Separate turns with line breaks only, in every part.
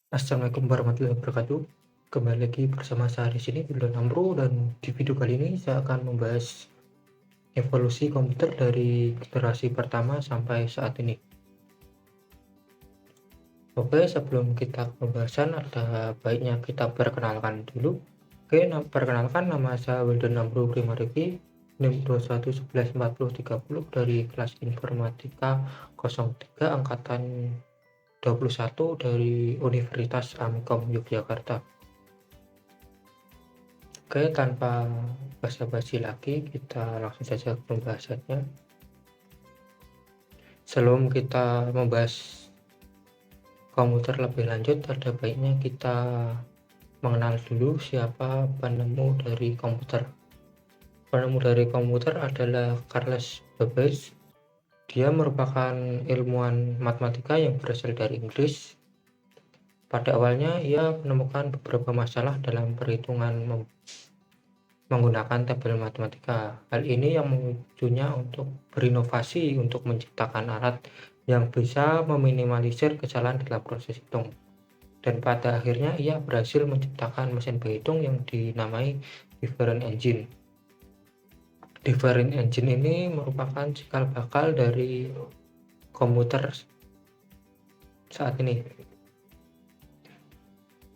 Assalamualaikum warahmatullahi wabarakatuh. Kembali lagi bersama saya di sini Wildan Amro, dan di video kali ini saya akan membahas evolusi komputer dari generasi pertama sampai saat ini. Oke, sebelum kita ke pembahasan ada baiknya kita perkenalkan dulu. Oke, perkenalkan, nama saya Wildan Amro Primariki, NIM 21114030 dari kelas Informatika 03 angkatan 21 dari Universitas Amkom Yogyakarta. Oke, tanpa basa-basi lagi, kita langsung saja ke pembahasannya. Sebelum kita membahas komputer lebih lanjut, ada baiknya kita mengenal dulu siapa penemu dari komputer. Penemu dari komputer adalah Charles Babbage. Dia merupakan ilmuwan matematika yang berasal dari Inggris. Pada awalnya, ia menemukan beberapa masalah dalam perhitungan menggunakan tabel matematika. Hal ini yang memicunya untuk berinovasi untuk menciptakan alat yang bisa meminimalisir kesalahan dalam proses hitung. Dan pada akhirnya ia berhasil menciptakan mesin berhitung yang dinamai difference engine. Difference engine ini merupakan cikal bakal dari komputer saat ini.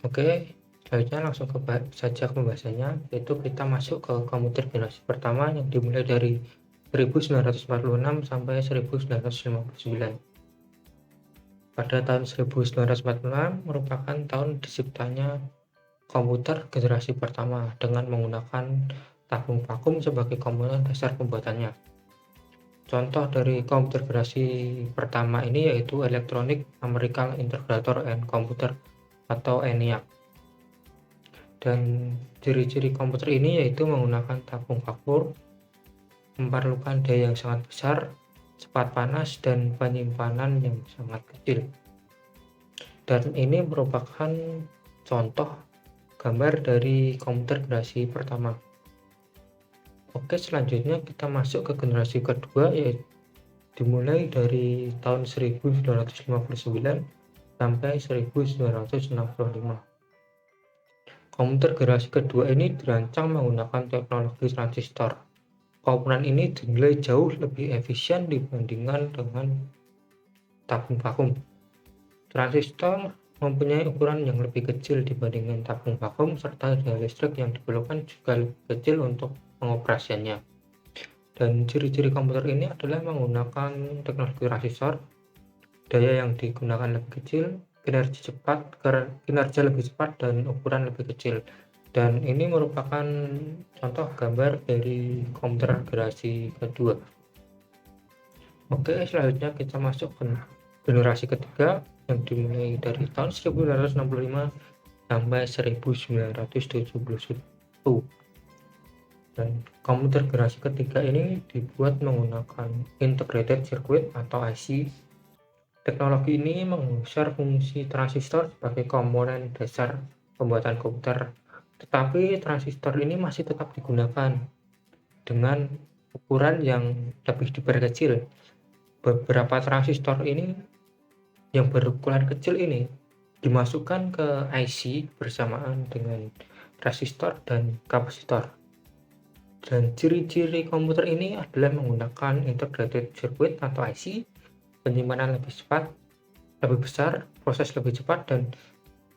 Oke, selanjutnya langsung saja ke pembahasannya, yaitu kita masuk ke komputer generasi pertama yang dimulai dari 1946 sampai 1959. Pada tahun 1946 merupakan tahun diciptanya komputer generasi pertama dengan menggunakan tabung vakum sebagai komponen dasar pembuatannya. Contoh dari komputer generasi pertama ini yaitu Electronic Numerical Integrator and Computer atau ENIAC. Dan ciri-ciri komputer ini yaitu menggunakan tabung vakum, memerlukan daya yang sangat besar, cepat panas, dan penyimpanan yang sangat kecil. Dan ini merupakan contoh gambar dari komputer generasi pertama. Oke, selanjutnya kita masuk ke generasi kedua, yaitu dimulai dari tahun 1959 sampai 1965. Komputer generasi kedua ini dirancang menggunakan teknologi transistor. Komponen ini dinilai jauh lebih efisien dibandingkan dengan tabung vakum. Transistor mempunyai ukuran yang lebih kecil dibandingkan tabung vakum, serta daya listrik yang diperlukan juga lebih kecil untuk pengoperasiannya. Dan ciri-ciri komputer ini adalah menggunakan teknologi transistor, daya yang digunakan lebih kecil, kinerja lebih cepat, dan ukuran lebih kecil. Dan ini merupakan contoh gambar dari komputer generasi kedua. Oke, selanjutnya kita masuk ke generasi ketiga yang dimulai dari tahun 1965 sampai 1971. Dan komputer generasi ketiga ini dibuat menggunakan integrated circuit atau IC. Teknologi ini mengusir fungsi transistor sebagai komponen dasar pembuatan komputer, tetapi transistor ini masih tetap digunakan dengan ukuran yang lebih diperkecil. Beberapa transistor ini yang berukuran kecil ini dimasukkan ke IC bersamaan dengan resistor dan kapasitor. Dan ciri-ciri komputer ini adalah menggunakan integrated circuit atau IC, penyimpanan lebih cepat, lebih besar, proses lebih cepat, dan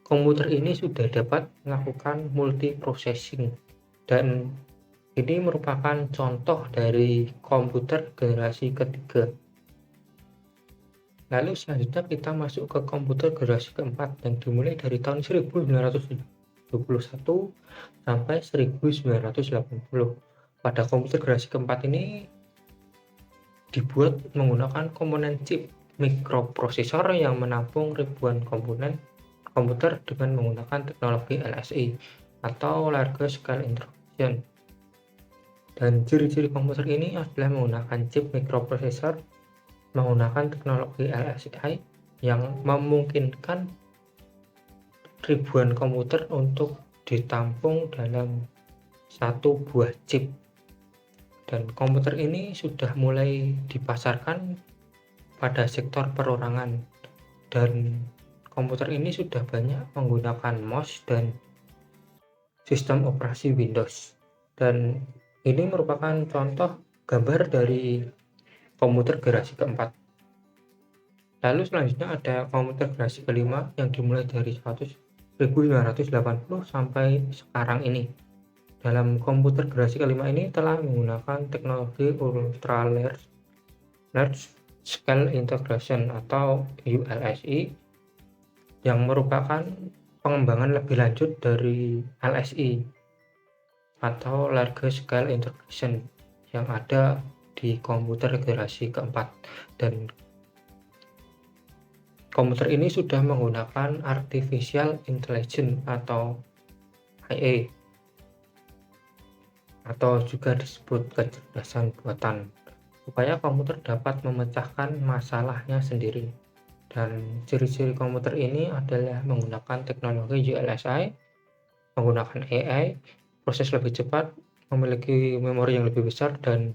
komputer ini sudah dapat melakukan multiprocessing. Dan ini merupakan contoh dari komputer generasi ketiga. Lalu selanjutnya kita masuk ke komputer generasi keempat yang dimulai dari tahun 1971 sampai 1980. Pada komputer generasi keempat ini dibuat menggunakan komponen chip mikroprosesor yang menampung ribuan komponen komputer dengan menggunakan teknologi LSI atau Large Scale Instruction. Dan ciri-ciri komputer ini adalah menggunakan chip mikroprosesor menggunakan teknologi LSI yang memungkinkan ribuan komputer untuk ditampung dalam satu buah chip. Dan komputer ini sudah mulai dipasarkan pada sektor perorangan, dan komputer ini sudah banyak menggunakan mouse dan sistem operasi Windows. Dan ini merupakan contoh gambar dari komputer generasi keempat. Lalu selanjutnya ada komputer generasi kelima yang dimulai dari 1980 sampai sekarang ini. Dalam komputer generasi kelima ini telah menggunakan teknologi Ultra Large Scale Integration atau ULSI yang merupakan pengembangan lebih lanjut dari LSI atau Large Scale Integration yang ada di komputer generasi keempat. Dan komputer ini sudah menggunakan Artificial Intelligence atau AI atau juga disebut kecerdasan buatan, supaya komputer dapat memecahkan masalahnya sendiri. Dan ciri-ciri komputer ini adalah menggunakan teknologi ULSI, menggunakan AI, proses lebih cepat, memiliki memori yang lebih besar, dan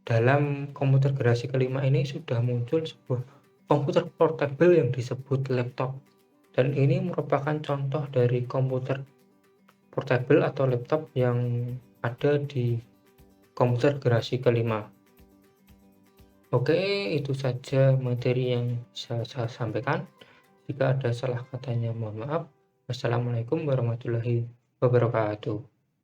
dalam komputer generasi kelima ini sudah muncul sebuah komputer portable yang disebut laptop. Dan ini merupakan contoh dari komputer portable atau laptop yang ada di komputer generasi kelima. Oke, itu saja materi yang bisa saya sampaikan. Jika ada salah katanya, mohon maaf. Wassalamualaikum warahmatullahi wabarakatuh.